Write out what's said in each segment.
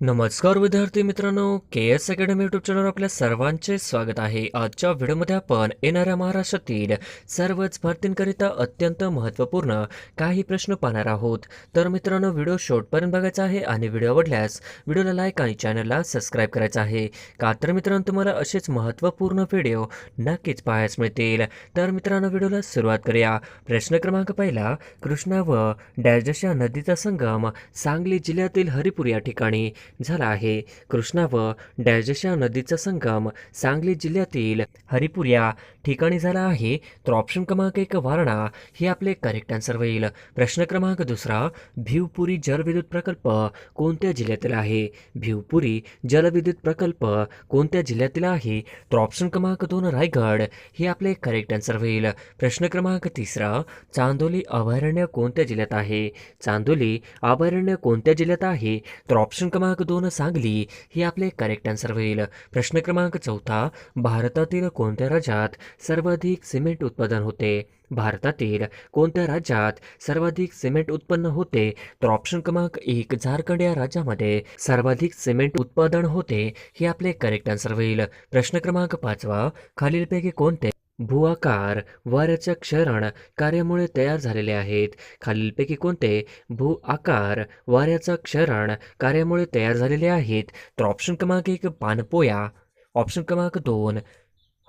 नमस्कार विद्यार्थी मित्रांनो, के एस अकॅडमी यूट्यूब चॅनलवर आपल्या सर्वांचे स्वागत आहे. आजच्या व्हिडिओमध्ये आपण येणाऱ्या महाराष्ट्रातील सर्वच भरतींकरिता अत्यंत महत्त्वपूर्ण काही प्रश्न पाहणार आहोत. तर मित्रांनो, व्हिडिओ शेवटपर्यंत बघायचा आहे आणि व्हिडिओ आवडल्यास व्हिडिओला लाईक आणि चॅनलला सबस्क्राईब करायचं आहे. का तर मित्रांनो, तुम्हाला असेच महत्त्वपूर्ण व्हिडिओ नक्कीच पाहायला मिळतील. तर मित्रांनो, व्हिडिओला सुरुवात करूया. प्रश्न क्रमांक पहिला, कृष्णा व डॅशच्या नदीचा संगम सांगली जिल्ह्यातील हरिपूर या ठिकाणी झाला आहे. कृष्णा व डॅशच्या नदीचा संगम सांगली जिल्ह्यातील हरिपूर या ठिकाणी झाला आहे. तर ऑप्शन क्रमांक 1 वारणा हे आपले करेक्ट आन्सर होईल. प्रश्न क्रमांक दुसरा, भिवपुरी जलविद्युत प्रकल्प कोणत्या जिल्ह्यातील आहे? भिवपुरी जलविद्युत प्रकल्प कोणत्या जिल्ह्यातील आहे? तर ऑप्शन क्रमांक 2 रायगड हे आपले करेक्ट आन्सर होईल. प्रश्न क्रमांक तिसरा, चांदोली अभयारण्य कोणत्या जिल्ह्यात आहे? चांदोली अभयारण्य कोणत्या जिल्ह्यात आहे? तर ऑप्शन क्रमांक 2 सांगली हे आपले करेक्ट आन्सर होईल. प्रश्न क्रमांक चौथा, भारतातील कोणत्या राज्यात सर्वाधिक सिमेंट उत्पादन होते? भारतातील कोणत्या राज्यात सर्वाधिक सिमेंट उत्पन्न होते? तर ऑप्शन क्रमांक 1 झारखंड या राज्यामध्ये सर्वाधिक सिमेंट उत्पादन होते हे आपले करेक्ट आन्सर होईल. प्रश्न क्रमांक 5, खालीलपैकी कोणते भूआकार वाऱ्याच्या क्षरण कार्यामुळे तयार झालेले आहेत? खालीलपैकी कोणते भूआकार वाऱ्याचा क्षरण कार्यामुळे तयार झालेले आहेत? तर ऑप्शन क्रमांक 1 पाणपोया, ऑप्शन क्रमांक 2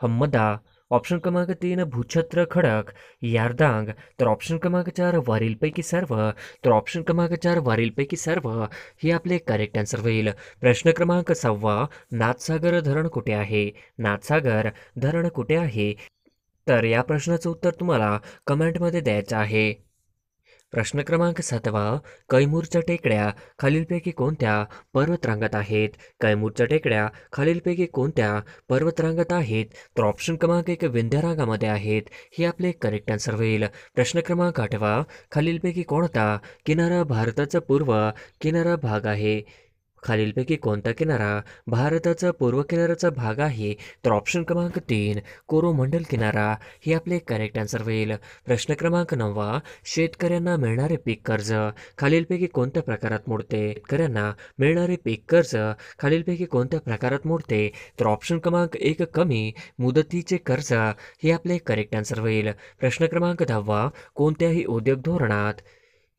हम्मदा, ऑप्शन क्रमांक 3 भूछत्र खडक यारदांग, तर ऑप्शन क्रमांक 4 वरीलपैकी सर्व, तर ऑप्शन क्रमांक 4 वरीलपैकी सर्व हे आपले करेक्ट आन्सर होईल. प्रश्न क्रमांक 6, नाथसागर धरण कुठे आहे? नाथसागर धरण कुठे आहे? तर या प्रश्नाचं उत्तर तुम्हाला कमेंटमध्ये द्यायचं आहे. प्रश्न क्रमांक 7, कैमूरच्या टेकड्या खालीलपैकी कोणत्या पर्वतरांगात आहेत? कैमूरच्या टेकड्या खालीलपैकी कोणत्या पर्वतरांगात आहेत? तर ऑप्शन क्रमांक 1 विंध्य रांगामध्ये आहेत हे आपले करेक्ट आन्सर होईल. प्रश्न क्रमांक 8, खालीलपैकी कोणता किनारा भारताचा पूर्व किनारा भाग आहे? खालीलपैकी कोणता किनारा भारताचा पूर्व किनाऱ्याचा भाग आहे? तर ऑप्शन क्रमांक 3 कोरोमंडल किनारा हे आपले करेक्ट आन्सर होईल. प्रश्न क्रमांक 9, शेतकऱ्यांना मिळणारे पीक कर्ज खालीलपैकी कोणत्या प्रकारात मोडते? शेतकऱ्यांना मिळणारे पीक कर्ज खालीलपैकी कोणत्या प्रकारात मोडते? तर ऑप्शन क्रमांक 1 कमी मुदतीचे कर्ज हे आपले करेक्ट आन्सर होईल. प्रश्न क्रमांक 10, कोणत्याही उद्योग धोरणात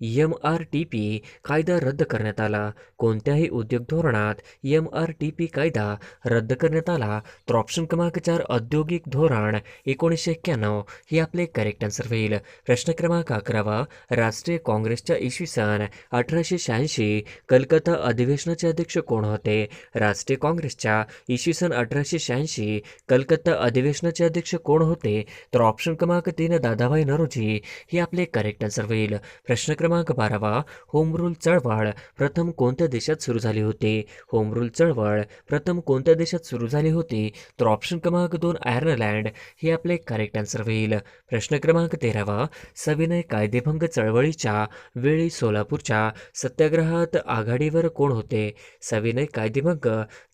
MRTP कायदा रद्द करण्यात आला? कोणत्याही उद्योग धोरणात MRTP कायदा रद्द करण्यात आला? तर ऑप्शन क्रमांक 4 औद्योगिक धोरण 1991 हे आपले करेक्ट आन्सर होईल. प्रश्न क्रमांक 11, राष्ट्रीय काँग्रेसच्या इसवी सन 1886 कलकत्ता अधिवेशनाचे अध्यक्ष कोण होते? राष्ट्रीय काँग्रेसच्या इसवी सन 1886 कलकत्ता अधिवेशनाचे अध्यक्ष कोण होते? तर ऑप्शन क्रमांक 3 दादाभाई नौरोजी हे आपले करेक्ट आन्सर होईल. प्रश्न क्रमांक 12, होम रूल चळवळ प्रथम कोणत्या देशात सुरू झाली होती? होम रूल चळवळ प्रथम कोणत्या देशात सुरू झाली होती? तर ऑप्शन क्रमांक 2 आयर्लंड हे आपले करेक्ट आन्सर होईल. प्रश्न क्रमांक 13, सविनय कायदेभंग चळवळीच्या वेळी सोलापूरच्या सत्याग्रहात आघाडीवर कोण होते? सविनय कायदेभंग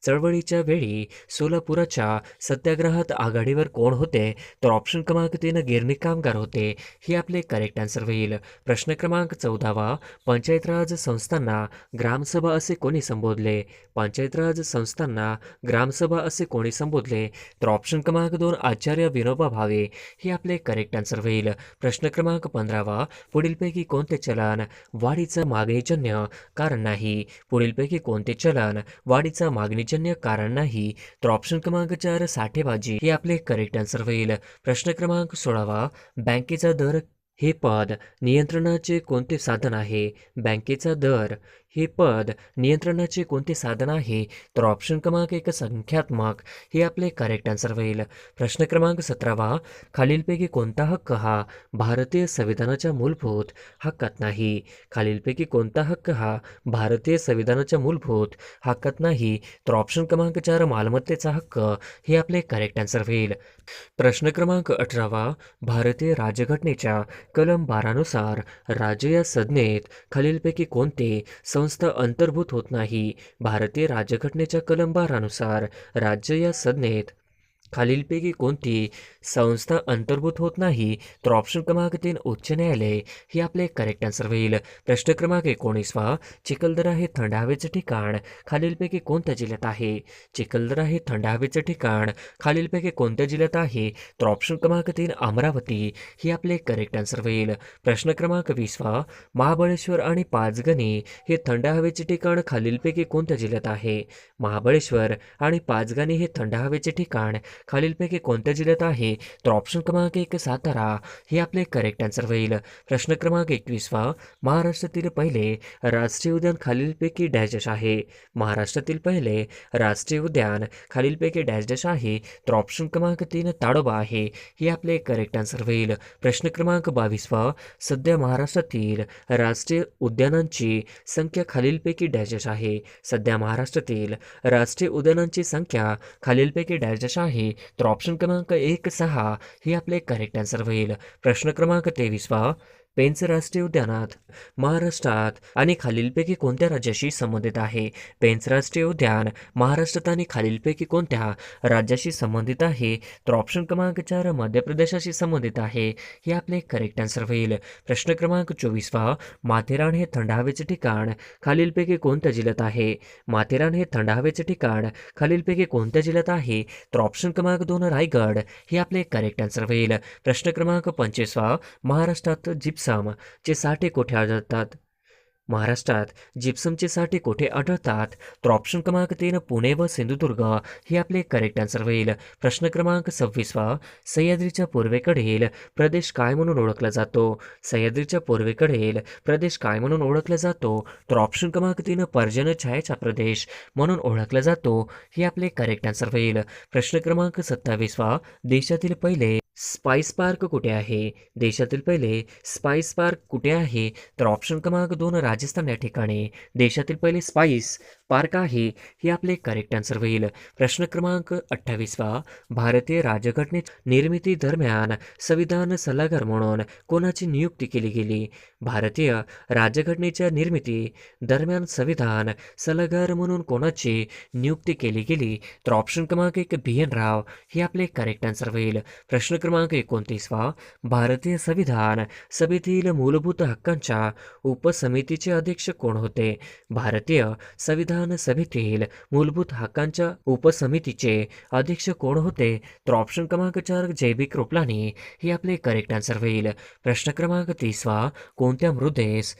चळवळीच्या वेळी सोलापुराच्या सत्याग्रहात आघाडीवर कोण होते? तर ऑप्शन क्रमांक 3 गिरणी कामगार होते हे आपले करेक्ट आन्सर होईल. प्रश्न क्रमांक 14, पंचायत राज संस्थांना ग्रामसभा असे कोणी संबोधले? पंचायत राज संस्थांना ग्रामसभा असे कोणी संबोधले? तर ऑप्शन क्रमांक 2 आचार्य विनोबा भावे हे आपले करेक्ट आन्सर होईल. प्रश्न क्रमांक 15, पुढीलपैकी कोणते चलन वाढीचं मागणीजन्य कारण नाही? पुढीलपैकी कोणते चलन वाढीचा मागणीजन्य कारण नाही? तर ऑप्शन क्रमांक 4 साठेबाजी हे आपले करेक्ट आन्सर होईल. प्रश्न क्रमांक 16, बँकेचा दर हे पद नियंत्रणाचे कोणते साधन आहे? बँकेचा दर हे पद नियंत्रणाचे कोणते साधन आहे? तर ऑप्शन क्रमांक 1 संख्यात्मक हे आपले करेक्ट आन्सर होईल. प्रश्न क्रमांक 17, खालीलपैकी कोणता हक्क हा भारतीय संविधानाच्या मूलभूत हक्कात नाही? खालीलपैकी कोणता हक्क हा भारतीय संविधानाच्या मूलभूत हक्कात नाही? तर ऑप्शन क्रमांक 4 मालमत्तेचा हक्क हे आपले करेक्ट आन्सर होईल. प्रश्न क्रमांक 18, भारतीय राज्यघटनेच्या कलम 12 नुसार राज्य या संज्ञेत खालीलपैकी कोणते संस्था अंतर्भूत होत नाही? भारतीय राज्यघटनेच्या कलम 12 नुसार राज्य या संज्ञेत खालीलपैकी कोणती संस्था अंतर्भूत होत नाही? तर ऑप्शन क्रमांक 3 उच्च न्यायालय हे आपले करेक्ट आन्सर होईल. प्रश्न क्रमांक 19 चिखलदरा हे थंड हवेचे ठिकाण खालीलपैकी कोणत्या जिल्ह्यात आहे? चिखलदरा हे थंड हवेचे ठिकाण खालीलपैकी कोणत्या जिल्ह्यात आहे? तर ऑप्शन क्रमांक 3 अमरावती हे आपले करेक्ट आन्सर होईल. प्रश्न क्रमांक 20 महाबळेश्वर आणि पाचगणी हे थंड हवेचे ठिकाण खालीलपैकी कोणत्या जिल्ह्यात आहे? महाबळेश्वर आणि पाचगणी हे थंड हवेचे ठिकाण खालीलपैकी कोणत्या जिल्ह्यात आहे? तर ऑप्शन क्रमांक 1 सातारा हे आपले करेक्ट आन्सर होईल. प्रश्न क्रमांक 21 महाराष्ट्रातील पहिले राष्ट्रीय उद्यान खालीलपैकी डॅश डॅश आहे? महाराष्ट्रातील पहिले राष्ट्रीय उद्यान खालीलपैकी डॅश डॅश आहे? तर ऑप्शन क्रमांक 3 ताडोबा आहे हे आपले करेक्ट आन्सर होईल. प्रश्न क्रमांक 22 सध्या महाराष्ट्रातील राष्ट्रीय उद्यानांची संख्या खालीलपैकी डॅश डॅश आहे? सध्या महाराष्ट्रातील राष्ट्रीय उद्यानांची संख्या खालीलपैकी डॅश डॅश आहे? तर ऑप्शन क्रमांक 1 6 हे आपले करेक्ट आन्सर होईल. प्रश्न क्रमांक 23 पेंच राष्ट्रीय उद्यानात महाराष्ट्रात आणि खालीलपैकी कोणत्या राज्याशी संबंधित आहे? पेंच राष्ट्रीय उद्यान महाराष्ट्रात आणि खालीलपैकी कोणत्या राज्याशी संबंधित आहे? तर ऑप्शन क्रमांक 4 मध्य प्रदेशाशी संबंधित आहे हे आपले करेक्ट आन्सर होईल. प्रश्न क्रमांक 24 माथेरान हे थंड हवेचे ठिकाण खालीलपैकी कोणत्या जिल्ह्यात आहे? माथेरान हे थंड हवेचे ठिकाण खालीलपैकी कोणत्या जिल्ह्यात आहे? तर ऑप्शन क्रमांक 2 रायगड हे आपले करेक्ट आन्सर होईल. प्रश्न क्रमांक 25 महाराष्ट्रात जिप्सम चे साठे कुठे आढळतात? महाराष्ट्रात जिप्समचे साठे कुठे आढळतात? तर ऑप्शन क्रमांक 3 पुणे व सिंधुदुर्ग हे आपले करेक्ट आन्सर होईल. प्रश्न क्रमांक 26 सह्याद्रीच्या पूर्वेकडील प्रदेश काय म्हणून ओळखला जातो? सह्याद्रीच्या पूर्वेकडील प्रदेश काय म्हणून ओळखला जातो? तर ऑप्शन क्रमांक 3 पर्जन्य छायेचा प्रदेश म्हणून ओळखला जातो हे आपले करेक्ट आन्सर होईल. प्रश्न क्रमांक 27 देशातील पहिले स्पाइस पार्क कुठे आहे? देशातील पहिले स्पाइस पार्क कुठे आहे? तर ऑप्शन क्रमांक 2 राजस्थान या ठिकाणी देशातील पहिले स्पाइस पार्क आहे हे आपले करेक्ट आन्सर होईल. प्रश्न क्रमांक 28 भारतीय राज्यघटनेच्या निर्मिती दरम्यान संविधान सल्लागार म्हणून कोणाची नियुक्ती केली गेली? भारतीय राज्यघटनेच्या निर्मिती दरम्यान संविधान सल्लागार म्हणून कोणाची नियुक्ती केली गेली? तर ऑप्शन क्रमांक 1 BN राव हे आपले करेक्ट आन्सर होईल. प्रश्न क्रमांक 29 भारतीय संविधान सभेतील मूलभूत हक्कांच्या उपसमितीचे अध्यक्ष कोण होते? भारतीय संविधान सभेतील मूलभूत हक्कांच्या उपसमितीचे अध्यक्ष कोण होते? तर ऑप्शन क्रमांक 4 JB कृपलानी हे आपले करेक्ट आन्सर होईल. प्रश्न क्रमांक 30 कोणत्या मृदेस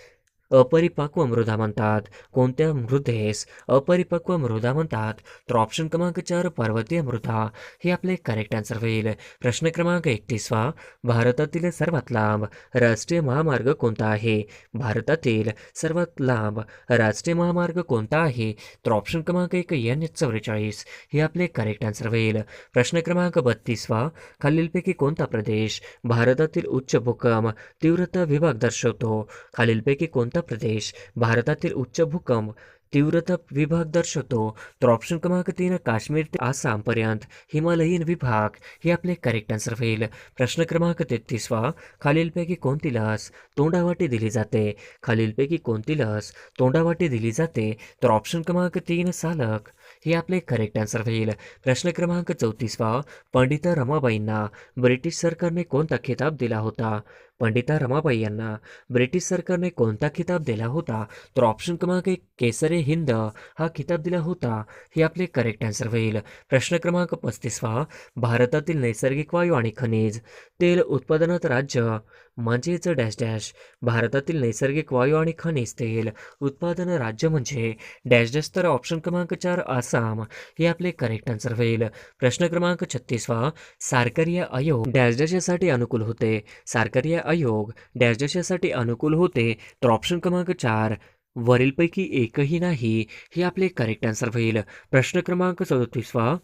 अपरिपक्व मृदा म्हणतात? कोणत्या मृदेस अपरिपक्व मृदा म्हणतात? तर ऑप्शन क्रमांक 4 पर्वतीय मृदा हे आपले करेक्ट आन्सर होईल. प्रश्न क्रमांक 31 भारतातील सर्वात लांब राष्ट्रीय महामार्ग कोणता आहे? भारतातील सर्वात लांब राष्ट्रीय महामार्ग कोणता आहे? तर ऑप्शन क्रमांक 1 NH44 हे आपले करेक्ट आन्सर होईल. प्रश्न क्रमांक 32 खालीलपैकी कोणता प्रदेश भारतातील उच्च भूकंप तीव्रता विभाग दर्शवतो? खालीलपैकी कोणता प्रदेश भारतातील उच्च भूकंप तीव्रता विभाग दर्शवतो? तर ऑप्शन क्रमांक 3 काश्मीर ते आसाम पर्यंत हिमालयीन विभाग हे आपले करेक्ट आन्सर होईल. प्रश्न क्रमांक 33 खालीलपैकी कोणती लस तोंडावाटी दिली जाते? खालीलपैकी कोणती लस तोंडावाटी दिली जाते? तर ऑप्शन क्रमांक 3 सालक हे आपले करेक्ट आन्सर होईल. प्रश्न क्रमांक 34 पंडिता रमाबाईंना ब्रिटिश सरकारने कोणता खिताब दिला होता? पंडिता रमाबाई यांना ब्रिटिश सरकारने कोणता खिताब दिला होता? तर ऑप्शन क्रमांक 1 केसरी हिंद हा खिताब दिला होता हे आपले करेक्ट आन्सर होईल. प्रश्न क्रमांक 35 भारतातील नैसर्गिक वायू आणि खनिज तेल उत्पादनात राज्य म्हणजेच डॅश डॅश. भारतातील नैसर्गिक वायू आणि खनिज तेल उत्पादन राज्य म्हणजे डॅश डॅश. तर ऑप्शन क्रमांक 4 आसाम हे आपले करेक्ट आन्सर होईल. प्रश्न क्रमांक 36 सरकारी आयोग डॅश डॅश यासाठी अनुकूल होते? सरकारी आयोग डॅश डॅश यासाठी अनुकूल होते? तर ऑप्शन क्रमांक 4 वरीलपैकी एकही नाही हे आपले करेक्ट आन्सर होईल. प्रश्न क्रमांक 37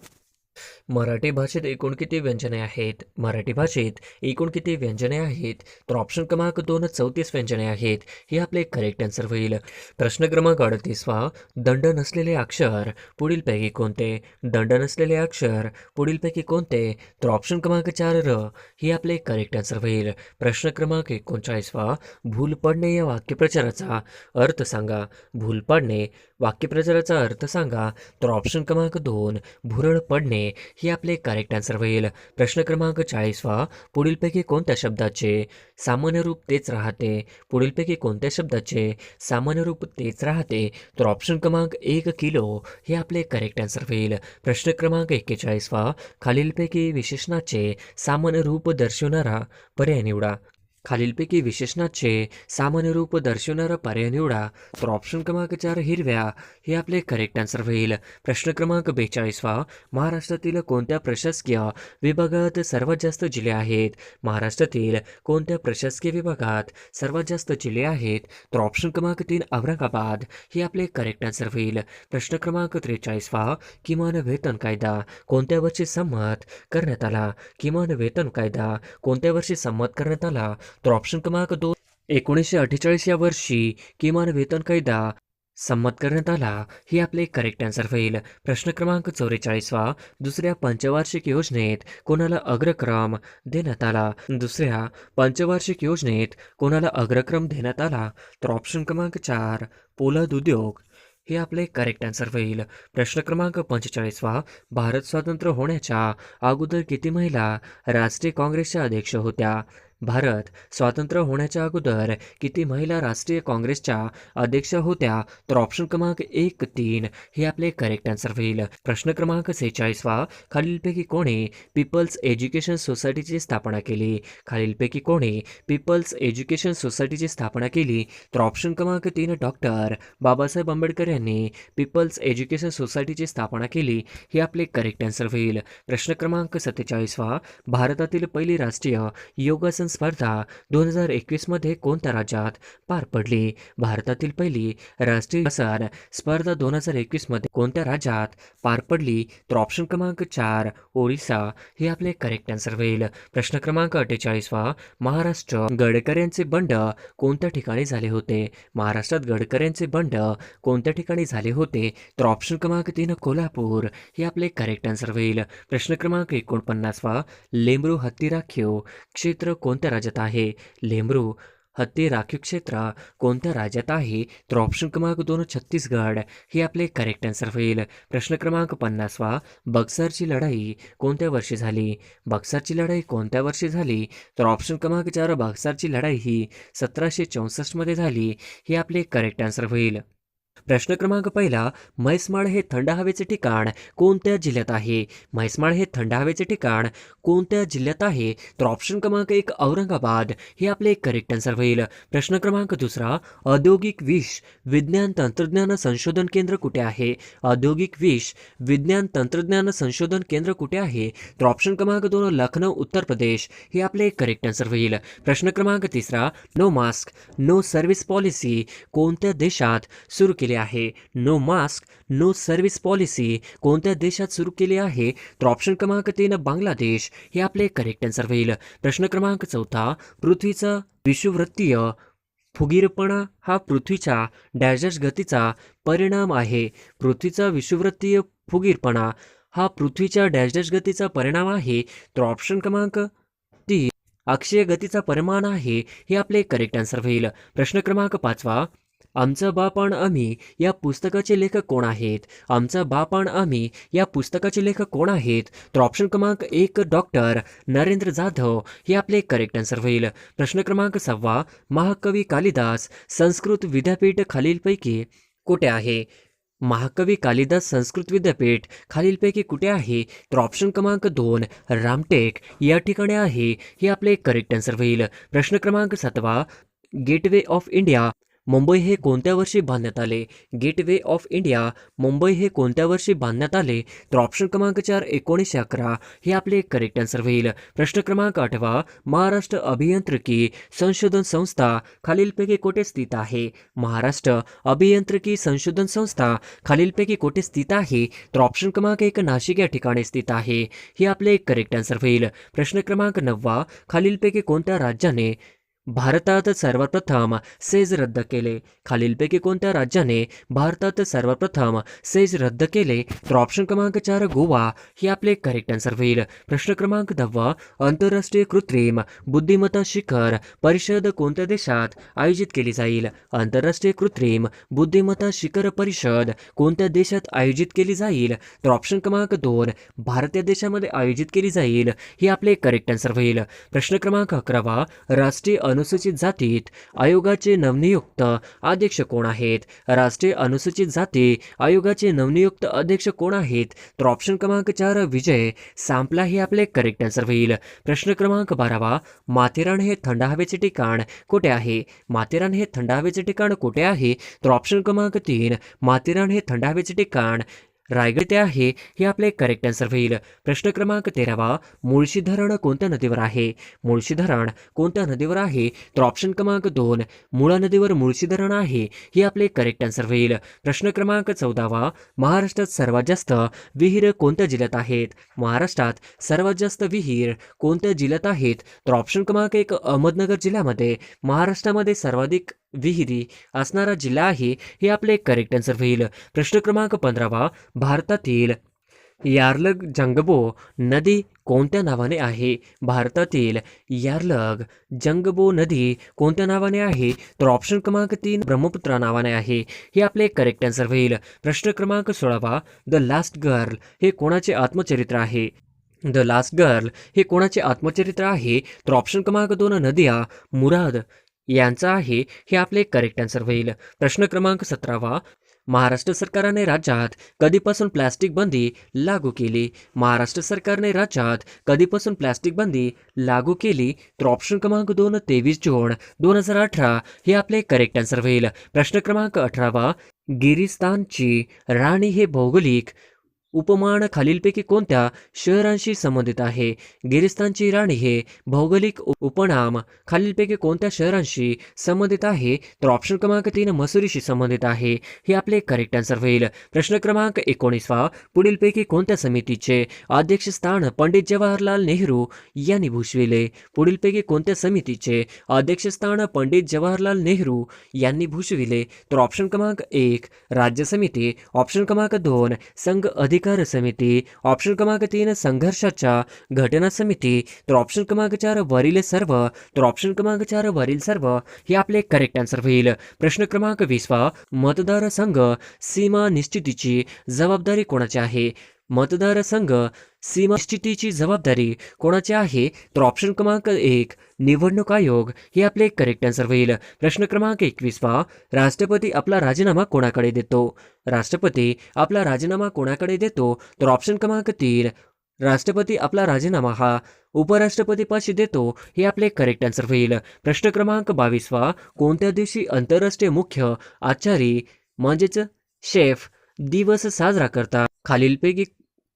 मराठी भाषेत एकूण किती व्यंजने आहेत? मराठी भाषेत एकूण किती व्यंजने आहेत? तर ऑप्शन क्रमांक 2 34 व्यंजने आहेत हे आपले करेक्ट आन्सर होईल. प्रश्न क्रमांक 38 दंड नसलेले अक्षर पुढीलपैकी कोणते? दंड नसलेले अक्षर पुढीलपैकी कोणते? तर ऑप्शन क्रमांक 4 र हे आपले करेक्ट आन्सर होईल. प्रश्न क्रमांक 39 भूल पडणे या वाक्यप्रचाराचा अर्थ सांगा. भूल पडणे वाक्यप्रचाराचा अर्थ सांगा. तर ऑप्शन क्रमांक 2 भुरळ पडणे आहे हे आपले करेक्ट आन्सर होईल. प्रश्न क्रमांक 40वा, पुढीलपैकी कोणत्या शब्दाचे सामान्य रूप तेच राहते? पुढीलपैकी कोणत्या शब्दाचे सामान्य रूप तेच राहते? तर ऑप्शन क्रमांक 1 किलो हे आपले करेक्ट आन्सर होईल. प्रश्न क्रमांक 41वा, खालीलपैकी विशेषणाचे सामान्य रूप दर्शवणारा पर्याय निवडा. खालीलपैकी विशेषणाचे सामान्य रूप दर्शवणारा पर्याय निवडा. तर ऑप्शन क्रमांक 4 हिरव्या हे आपले करेक्ट आन्सर होईल. प्रश्न क्रमांक 42वा, महाराष्ट्रातील कोणत्या प्रशासकीय विभागात सर्वात जास्त जिल्हे आहेत? महाराष्ट्रातील कोणत्या प्रशासकीय विभागात सर्वात जास्त जिल्हे आहेत? तर ऑप्शन क्रमांक 3 औरंगाबाद हे आपले करेक्ट आन्सर होईल. प्रश्न क्रमांक 43वा, किमान वेतन कायदा कोणत्या वर्षी संमत करण्यात आला? किमान वेतन कायदा कोणत्या वर्षी संमत करण्यात आला? तर ऑप्शन क्रमांक 2 1948 या वर्षी किमान वेतन कायदा संमत करण्यात आला हे आपले करेक्ट आन्सर होईल. प्रश्न क्रमांक 44वा, दुसऱ्या पंचवार्षिक योजनेत कोणाला अग्रक्रम देण्यात आला? दुसऱ्या पंचवार्षिक योजनेत कोणाला अग्रक्रम देण्यात आला? तर ऑप्शन क्रमांक 4 पोलाद उद्योग हे आपले करेक्ट आन्सर होईल. प्रश्न क्रमांक 45वा, भारत स्वतंत्र होण्याच्या अगोदर किती महिला राष्ट्रीय काँग्रेसच्या अध्यक्ष होत्या? भारत स्वातंत्र्य होण्याच्या अगोदर किती महिला राष्ट्रीय काँग्रेसच्या अध्यक्ष होत्या? तर ऑप्शन क्रमांक 1-3 हे आपले करेक्ट आन्सर होईल. प्रश्न क्रमांक 46वा, खालीलपैकी कोणी पीपल्स एज्युकेशन सोसायटीची स्थापना केली? खालीलपैकी कोणी पीपल्स एज्युकेशन सोसायटीची स्थापना केली? तर ऑप्शन क्रमांक 3 डॉक्टर बाबासाहेब आंबेडकर यांनी पीपल्स एज्युकेशन सोसायटीची स्थापना केली हे आपले करेक्ट आन्सर होईल. प्रश्न क्रमांक 47वा, भारतातील पहिली राष्ट्रीय योगासन स्पर्धा 2021 मध्ये कोणत्या राज्यात पार पडली? भारतातील पहिली राष्ट्रीय योगासन स्पर्धा 2021 मध्ये कोणत्या राज्यात पार पडली? तर ऑप्शन क्रमांक 4 ओरिसा हे आपले करेक्ट आन्सर होईल. प्रश्न क्रमांक 48वा, महाराष्ट्र गडकऱ्यांचे बंड कोणत्या ठिकाणी झाले होते? महाराष्ट्रात गडकऱ्यांचे बंड कोणत्या ठिकाणी झाले होते? तर ऑप्शन क्रमांक 3 कोल्हापूर हे आपले करेक्ट आन्सर होईल. प्रश्न क्रमांक 49वा, लेंबरू हत्ती राखीव क्षेत्र कोणत्या राज्यात आहे? लेंबरू हत्ती राखीव क्षेत्र कोणत्या राज्यात आहे? तर ऑप्शन क्रमांक 2 छत्तीसगड हे आपले करेक्ट आन्सर होईल. प्रश्न क्रमांक 50वा, बक्सरची लढाई कोणत्या वर्षी झाली? बक्सरची लढाई कोणत्या वर्षी झाली? तर ऑप्शन क्रमांक 4 बक्सरची लढाई ही 1764 मध्ये झाली हे आपले करेक्ट आन्सर होईल. प्रश्न क्रमांक 1, म्हैसमाळ हे थंड हवेचे ठिकाण कोणत्या जिल्ह्यात आहे? म्हैसमाळ हे थंड हवेचे ठिकाण कोणत्या जिल्ह्यात आहे? तर ऑप्शन क्रमांक 1 औरंगाबाद हे आपले करेक्ट आन्सर होईल. प्रश्न क्रमांक 2, औद्योगिक विष विज्ञान तंत्रज्ञान संशोधन केंद्र कुठे आहे? औद्योगिक विष विज्ञान तंत्रज्ञान संशोधन केंद्र कुठे आहे? तर ऑप्शन क्रमांक 2 लखनौ उत्तर प्रदेश हे आपले करेक्ट आन्सर होईल. प्रश्न क्रमांक 3, no mask no service policy कोणत्या देशात सुरू केली आहे? No mask no service policy कोणत्या देशात सुरू केली आहे? तर ऑप्शन क्रमांक 3 बांगलादेश हे आपले करेक्ट आन्सर होईल. प्रश्न क्रमांक 4, पृथ्वीचा विषुववृत्तीय फुगीरपणा हा पृथ्वीच्या डॅश गतीचा परिणाम आहे. पृथ्वीचा विषुववृत्तीय फुगीरपणा हा पृथ्वीच्या डॅश गतीचा परिणाम आहे. तर ऑप्शन क्रमांक 3 अक्षीय गतीचा परिमाण आहे हे आपले करेक्ट आन्सर होईल. प्रश्न क्रमांक 5, आमचा बाप आणि आम्ही या पुस्तकाचे लेखक कोण आहेत? आमचा बाप आणि आम्ही या पुस्तकाचे लेखक कोण आहेत? तर ऑप्शन क्रमांक 1 डॉक्टर नरेंद्र जाधव हे आपले करेक्ट आन्सर होईल. प्रश्न क्रमांक 6, महाकवी कालिदास संस्कृत विद्यापीठ खालीलपैकी कुठे आहे? महाकवी कालिदास संस्कृत विद्यापीठ खालीलपैकी कुठे आहे? तर ऑप्शन क्रमांक 2 रामटेक या ठिकाणी आहे हे आपले करेक्ट आन्सर होईल. प्रश्न क्रमांक 7, गेटवे ऑफ इंडिया मुंबई हे कोणत्या वर्षी बांधण्यात आले? गेटवे ऑफ इंडिया मुंबई हे कोणत्या वर्षी बांधण्यात आले? तर ऑप्शन क्रमांक 4 1911 हे आपले करेक्ट आन्सर होईल. प्रश्न क्रमांक 8, महाराष्ट्र अभियांत्रिकी संशोधन संस्था खालीलपैकी कुठे स्थित आहे? महाराष्ट्र अभियांत्रिकी संशोधन संस्था खालीलपैकी कुठे स्थित आहे? तर ऑप्शन क्रमांक 1 नाशिक या ठिकाणी स्थित आहे हे आपले करेक्ट आन्सर होईल. प्रश्न क्रमांक 9, खालीलपैकी कोणत्या राज्याने भारतात सर्वप्रथम सेज रद्द केले? खालीलपैकी कोणत्या राज्याने भारतात सर्वप्रथम सेज रद्द केले? तर ऑप्शन क्रमांक 4 गोवा हे आपले करेक्ट आन्सर होईल. प्रश्न क्रमांक 10 आंतरराष्ट्रीय कृत्रिम बुद्धिमत्ता शिखर परिषद कोणत्या देशात आयोजित केली जाईल? आंतरराष्ट्रीय कृत्रिम बुद्धिमत्ता शिखर परिषद कोणत्या देशात आयोजित केली जाईल? तर ऑप्शन क्रमांक 2 भारत या देशामध्ये आयोजित केली जाईल हे आपले करेक्ट आन्सर होईल. प्रश्न क्रमांक 11 राष्ट्रीय अनुसूचित जातीत आयोगाचे नवनियुक्त अध्यक्ष कोण आहेत? राष्ट्रीय अनुसूचित जाती आयोगाचे नवनियुक्त अध्यक्ष कोण आहेत? तर ऑप्शन क्रमांक 4 विजय सांपला हे आपले करेक्ट आन्सर होईल. प्रश्न क्रमांक 12 माथेरान हे थंड हवेचे ठिकाण कुठे आहे? माथेरान हे थंड हवेचे ठिकाण कुठे आहे? तर ऑप्शन क्रमांक 3 माथेरान हे थंड हवेचे ठिकाण रायगड ते आहे हे आपले करेक्ट आन्सर होईल. प्रश्न क्रमांक 13 मुळशी धरण कोणत्या नदीवर आहे? मुळशी धरण कोणत्या नदीवर आहे? तर ऑप्शन क्रमांक 2 मुळा नदीवर मुळशी धरण आहे हे आपले करेक्ट आन्सर होईल. प्रश्न क्रमांक 14 महाराष्ट्रात सर्वात जास्त विहीर कोणत्या जिल्ह्यात आहेत? महाराष्ट्रात सर्वात जास्त विहीर कोणत्या जिल्ह्यात आहेत? तर ऑप्शन क्रमांक 1 अहमदनगर जिल्ह्यामध्ये महाराष्ट्रामध्ये सर्वाधिक विहिरी असणारा जिल्हा आहे हे आपले करेक्ट आन्सर होईल. प्रश्न क्रमांक 15 भारतातील यार्लग जंगबो नदी कोणत्या नावाने आहे? भारतातील यार्लग जंगबो नदी कोणत्या नावाने आहे? तर ऑप्शन क्रमांक 3 ब्रह्मपुत्रा नावाने आहे हे आपले करेक्ट आन्सर होईल. प्रश्न क्रमांक 16 द लास्ट गर्ल हे कोणाचे आत्मचरित्र आहे? द लास्ट गर्ल हे कोणाचे आत्मचरित्र आहे? तर ऑप्शन क्रमांक 2 नदिया मुराद यांचा आहे हे आपले करेक्ट आन्सर होईल. प्रश्न क्रमांक 17 महाराष्ट्र सरकारने राज्यात कधीपासून प्लास्टिक बंदी लागू केली? महाराष्ट्र सरकारने राज्यात कधीपासून प्लास्टिक बंदी लागू केली? तर ऑप्शन क्रमांक 2 23 जून 2018 हे आपले करेक्ट आन्सर होईल. प्रश्न क्रमांक 18 गिरिस्तानची राणी हे भौगोलिक उपमान खालीलपैकी कोणत्या शहरांशी संबंधित आहे? गिरिस्तानची राणी हे भौगोलिक उपनाम खालीलपैकी कोणत्या शहरांशी संबंधित आहे? तर ऑप्शन क्रमांक 3 मसुरीशी संबंधित आहे हे आपले करेक्ट आन्सर होईल. प्रश्न क्रमांक 19 पुढीलपैकी कोणत्या समितीचे अध्यक्षस्थान पंडित जवाहरलाल नेहरू यांनी भूषविले? पुढीलपैकी कोणत्या समितीचे अध्यक्षस्थान पंडित जवाहरलाल नेहरू यांनी भूषविले? तर ऑप्शन क्रमांक 1 राज्य समिती, ऑप्शन क्रमांक 2 संघ अधिकार समिती, ऑप्शन क्रमांक 3 संघर्षाच्या घटना समिती, तर ऑप्शन क्रमांक 4 वरील सर्व, तर ऑप्शन क्रमांक 4 वरील सर्व हे आपले करेक्ट आन्सर होईल. प्रश्न क्रमांक 20 मतदारसंघ सीमा निश्चितीची जबाबदारी कोणाची आहे? मतदारसंघ सीमा निश्चितीची जबाबदारी कोणाची आहे? तर ऑप्शन क्रमांक 1 निवडणूक आयोग हे आपले करेक्ट आन्सर होईल. प्रश्न क्रमांक 21 राष्ट्रपती आपला राजीनामा कोणाकडे देतो? राष्ट्रपती आपला राजीनामा कोणाकडे देतो? तर ऑप्शन क्रमांक 3 राष्ट्रपती आपला राजीनामा हा उपराष्ट्रपतीपाशी देतो हे आपले करेक्ट आन्सर होईल. प्रश्न क्रमांक 22 कोणत्या दिवशी आंतरराष्ट्रीय मुख्य आचारी म्हणजेच शेफ दिवस साजरा करतात? खालीलपैकी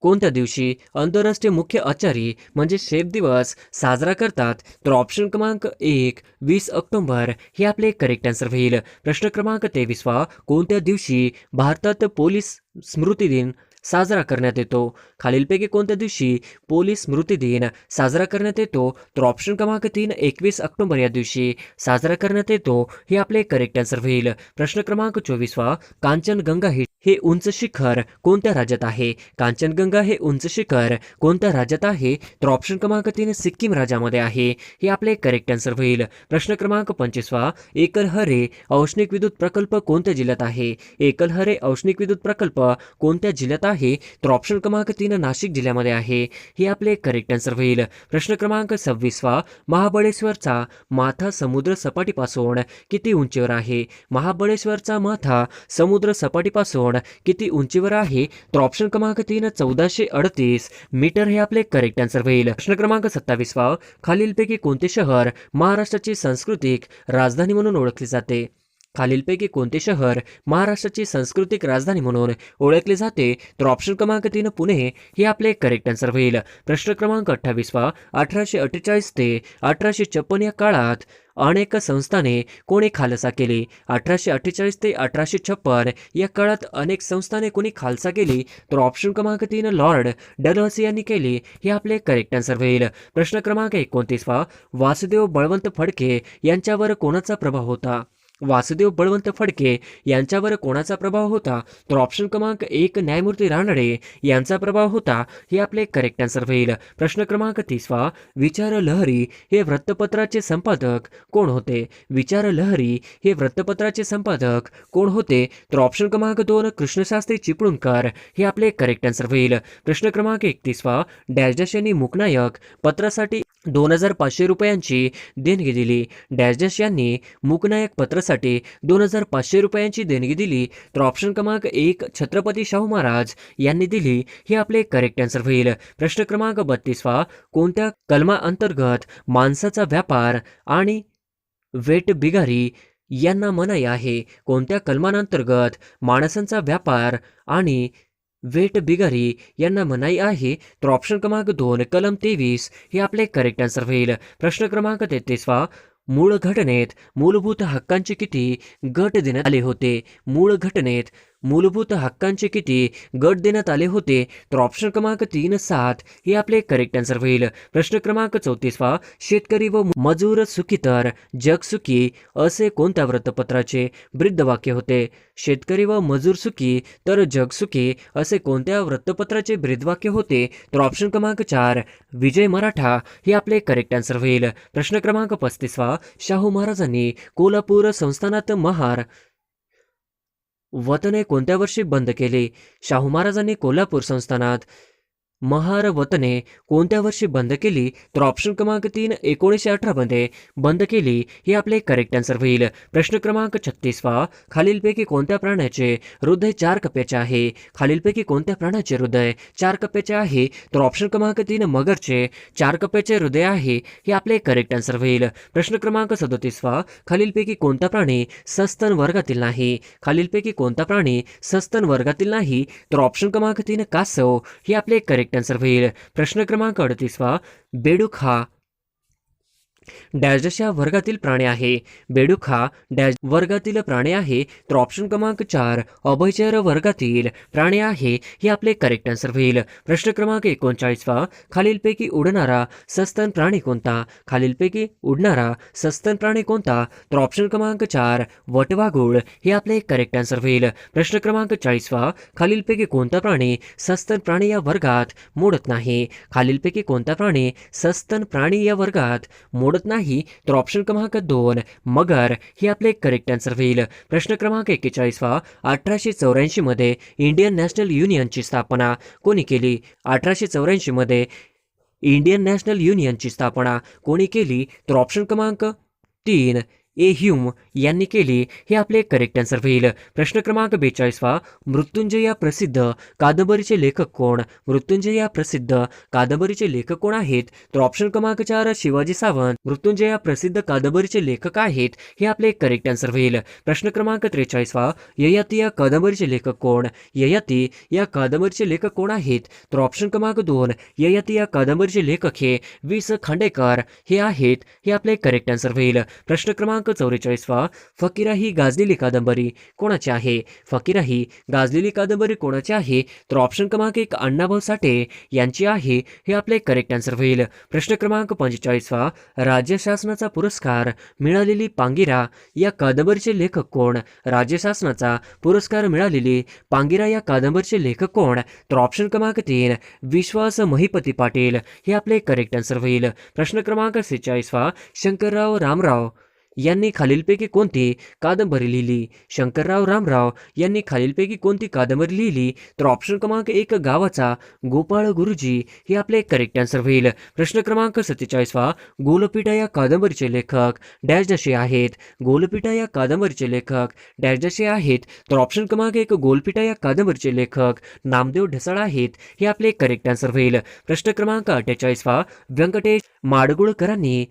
कोणत्या दिवशी आंतरराष्ट्रीय मुख्य आचारी म्हणजे शेफ दिवस साजरा करतात? तर ऑप्शन क्रमांक 1 20 ऑक्टोबर हे आपले करेक्ट आन्सर होईल. प्रश्न क्रमांक 23 कोणत्या दिवशी भारतात पोलीस स्मृती दिन साजरा करण्यात येतो? खालीलपैकी कोणत्या दिवशी पोलीस स्मृती दिन साजरा करण्यात येतो? तर ऑप्शन क्रमांक 3 21 ऑक्टोबर या दिवशी साजरा करण्यात येतो हे आपले करेक्ट आन्सर होईल. प्रश्न क्रमांक 24 कांचनगंगा हे उंच शिखर कोणत्या राज्यात आहे? कांचनगंगा हे उंच शिखर कोणत्या राज्यात आहे? तर ऑप्शन क्रमांक 3 सिक्कीम राज्यामध्ये आहे हे आपले करेक्ट आन्सर होईल. प्रश्न क्रमांक 25 एकलहरे औष्णिक विद्युत प्रकल्प कोणत्या जिल्ह्यात आहे? एकलहरे औष्णिक विद्युत प्रकल्प कोणत्या जिल्ह्यात आहे? तर ऑप्शन क्रमांक 3 नाशिक जिल्ह्यामध्ये आहे हे आपले करेक्ट आन्सर होईल. प्रश्न क्रमांक 26 महाबळेश्वरचा माथा समुद्र सपाटीपासून किती उंचीवर आहे? महाबळेश्वरचा माथा समुद्र सपाटीपासून किती उंचीवर आहे? तर ऑप्शन क्रमांक 3 1438 मीटर हे आपले करेक्ट आन्सर होईल. प्रश्न क्रमांक 27 खालीलपैकी कोणते शहर महाराष्ट्राची सांस्कृतिक राजधानी म्हणून ओळखले जाते? खालीलपैकी कोणते शहर महाराष्ट्राची सांस्कृतिक राजधानी म्हणून ओळखले जाते? तर ऑप्शन क्रमांक 3 पुणे हे आपले करेक्ट आन्सर होईल. प्रश्न क्रमांक 28 1848 ते 1856 या काळात अनेक संस्थाने कोणी खालसा केली? 1848 ते 1856 या काळात अनेक संस्थाने कोणी खालसा केली? तर ऑप्शन क्रमांक 3 लॉर्ड डलहौसी यांनी केली हे आपले करेक्ट आन्सर होईल. प्रश्न क्रमांक 29 वासुदेव बळवंत फडके यांच्यावर कोणाचा प्रभाव होता? वासुदेव बळवंत फडके यांच्यावर कोणाचा प्रभाव होता? तर ऑप्शन क्रमांक 1 न्यायमूर्ती रानडे यांचा प्रभाव होता हे आपले करेक्ट आन्सर होईल. प्रश्न क्रमांक 30 विचार लहरी हे वृत्तपत्राचे संपादक कोण होते? विचार लहरी हे वृत्तपत्राचे संपादक कोण होते? तर ऑप्शन क्रमांक 2 कृष्णशास्त्री चिपळूणकर हे आपले करेक्ट आन्सर होईल. प्रश्न क्रमांक 31 डॅश डॅश यांनी मूकनायक पत्रासाठी 2500 रुपयांची देणगी दिली. डॅश डॅश यांनी मूकनायक पत्रासाठी 2500 रुपयांची देणगी दिली. तर ऑप्शन क्रमांक 1 छत्रपती शाहू महाराज यांनी दिली हे आपले करेक्ट आन्सर होईल. प्रश्न क्रमांक 32 कोणत्या कलमा अंतर्गत माणसाचा व्यापार आणि वेट बिगारी यांना मनाई आहे? कोणत्या कलमांतर्गत माणसांचा व्यापार आणि वेट बिगारी यांना मनाई आहे? तर ऑप्शन क्रमांक 2 कलम 23 हे आपले करेक्ट आन्सर होईल. प्रश्न क्रमांक 33 मूळ घटनेत मूलभूत हक्कांचे किती गट देण्यात आले होते? मूळ घटनेत मूलभूत हक्कांचे किती गट देण्यात आले होते? तर ऑप्शन क्रमांक 3 7 हे आपले करेक्ट आन्सर होईल. प्रश्न क्रमांक 34 शेतकरी व मजूर सुखी तर जग सुखी असे कोणत्या वृत्तपत्राचे ब्रीदवाक्य होते? शेतकरी व मजूर सुखी तर जग सुखी असे कोणत्या वृत्तपत्राचे ब्रीदवाक्य होते? तर ऑप्शन क्रमांक 4 विजय मराठा हे आपले करेक्ट आन्सर होईल. प्रश्न क्रमांक 35 शाहू महाराजांनी कोल्हापूर संस्थानात महार वतने कोणत्या वर्षी बंद केले? शाहू महाराजांनी कोल्हापूर संस्थानात महार वतने कोणत्या वर्षी बंद केली? तर ऑप्शन क्रमांक 3 1918 मध्ये बंद केली हे आपले करेक्ट आन्सर होईल. प्रश्न क्रमांक 36 खालीलपैकी कोणत्या प्राण्याचे हृदय 4 कप्प्याचे आहे? खालीलपैकी कोणत्या प्राण्याचे हृदय 4 कप्प्याचे आहे? तर ऑप्शन क्रमांक 3 मगरचे 4 कप्प्याचे हृदय आहे हे आपले करेक्ट आन्सर होईल. प्रश्न क्रमांक 37 खालीलपैकी कोणता प्राणी सस्तन वर्गातील नाही? खालीलपैकी कोणता प्राणी सस्तन वर्गातील नाही? तर ऑप्शन क्रमांक 3 कासव हे आपले करेक्ट आन्सर होईल. प्रश्न क्रमांक 38 बेडूक हा डॅश डॅश या वर्गातील प्राणी आहे? बेडूक हा डॅश वर्गातील प्राणी आहे? तर ऑप्शन क्रमांक 4 अभयचर वर्गातील प्राणी आहे हे आपले करेक्ट आन्सर होईल. प्रश्न क्रमांक 39 खालीलपैकी उडणारा सस्तन प्राणी कोणता? खालीलपैकी उडणारा सस्तन प्राणी कोणता? तर ऑप्शन क्रमांक 4 वटवाघूळ हे आपले करेक्ट आन्सर होईल. प्रश्न क्रमांक 40 खालीलपैकी कोणता प्राणी सस्तन प्राणी या वर्गात मोडत नाही? खालीलपैकी कोणता प्राणी सस्तन प्राणी या वर्गात मोडत नाही? तर ऑप्शन क्रमांक 2 मगर हे आपले करेक्ट आन्सर होईल. प्रश्न क्रमांक 41 1884 मध्ये इंडियन नॅशनल युनियनची स्थापना कोणी केली? 1884 मध्ये इंडियन नॅशनल युनियनची स्थापना कोणी केली? तर ऑप्शन क्रमांक 3 ह्यूम यांनी केली हे आपले करेक्ट आन्सर होईल. प्रश्न क्रमांक 42 मृत्युंजय या प्रसिद्ध कादंबरीचे लेखक कोण? मृत्युंजय या प्रसिद्ध कादंबरीचे लेखक कोण आहेत? तर ऑप्शन क्रमांक 4 शिवाजी सावंत मृत्युंजय या प्रसिद्ध कादंबरीचे लेखक आहेत हे आपले करेक्ट आन्सर होईल. प्रश्न क्रमांक 43 ययाती या कादंबरीचे लेखक कोण? ययाती या कादंबरीचे लेखक कोण आहेत? तर ऑप्शन क्रमांक 2 ययाती या कादंबरीचे लेखक हे वि.स. खांडेकर हे आहेत हे आपले करेक्ट आन्सर होईल. प्रश्न क्रमांक 44 फकीरा ही गाजलेली कादंबरी कोणाची आहे? फकीरा ही गाजलेली कादंबरी कोणाची आहे? तर ऑप्शन क्रमांक 1 अण्णाभाऊ साठे यांची आहे हे आपले करेक्ट आन्सर होईल. प्रश्न क्रमांक 45 राज्य शासनाचा पुरस्कार मिळालेली पांगिरा या कादंबरीचे लेखक कोण? राज्य शासनाचा पुरस्कार मिळालेली पांगिरा या कादंबरीचे लेखक कोण? तर ऑप्शन क्रमांक 3 विश्वास महिपती पाटील हे आपले करेक्ट आन्सर होईल. प्रश्न क्रमांक 46 शंकरराव रामराव यांनी खालीलपैकी कोणती कादंबरी लिहिली? शंकरराव रामराव यांनी खालीलपैकी कोणती कादंबरी लिहिली? तर ऑप्शन क्रमांक 1 गावाचा गोपाळ गुरुजी हे आपले करेक्ट आन्सर होईल. प्रश्न क्रमांक 47 गोलपीठा या कादंबरीचे लेखक डॅश डॅशे आहेत? गोलपीठा या कादंबरीचे लेखक डॅश डॅशे आहेत? तर ऑप्शन क्रमांक 1 गोलपीठा या कादंबरीचे लेखक नामदेव ढसाळ आहेत हे आपले करेक्ट आन्सर होईल. प्रश्न क्रमांक 48 व्यंकटेश माडगुळकरांनी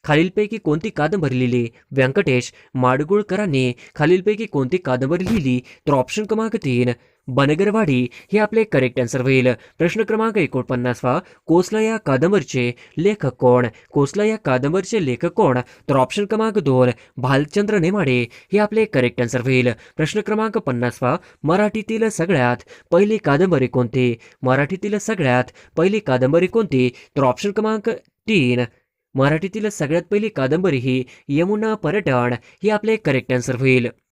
खालीलपैकी कोणती कादंबरी लिहिली? व्यंकटेश माडगुळकरांनी खालीलपैकी कोणती कादंबरी लिहिली? तर ऑप्शन क्रमांक 3 बनगरवाडी हे आपले करेक्ट आन्सर होईल. प्रश्न क्रमांक 49 कोसला या कादंबरीचे लेखक कोण? कोसला या कादंबरीचे लेखक कोण? तर ऑप्शन क्रमांक 2 भालचंद्र नेमाडे हे आपले करेक्ट आन्सर होईल. प्रश्न क्रमांक 50 मराठीतील सगळ्यात पहिली कादंबरी कोणती? मराठीतील सगळ्यात पहिली कादंबरी कोणती? तर ऑप्शन क्रमांक 3 मराठीतील सगळ्यात पहिली कादंबरी ही यमुना पर्यटन हे आपले करेक्ट आन्सर होईल.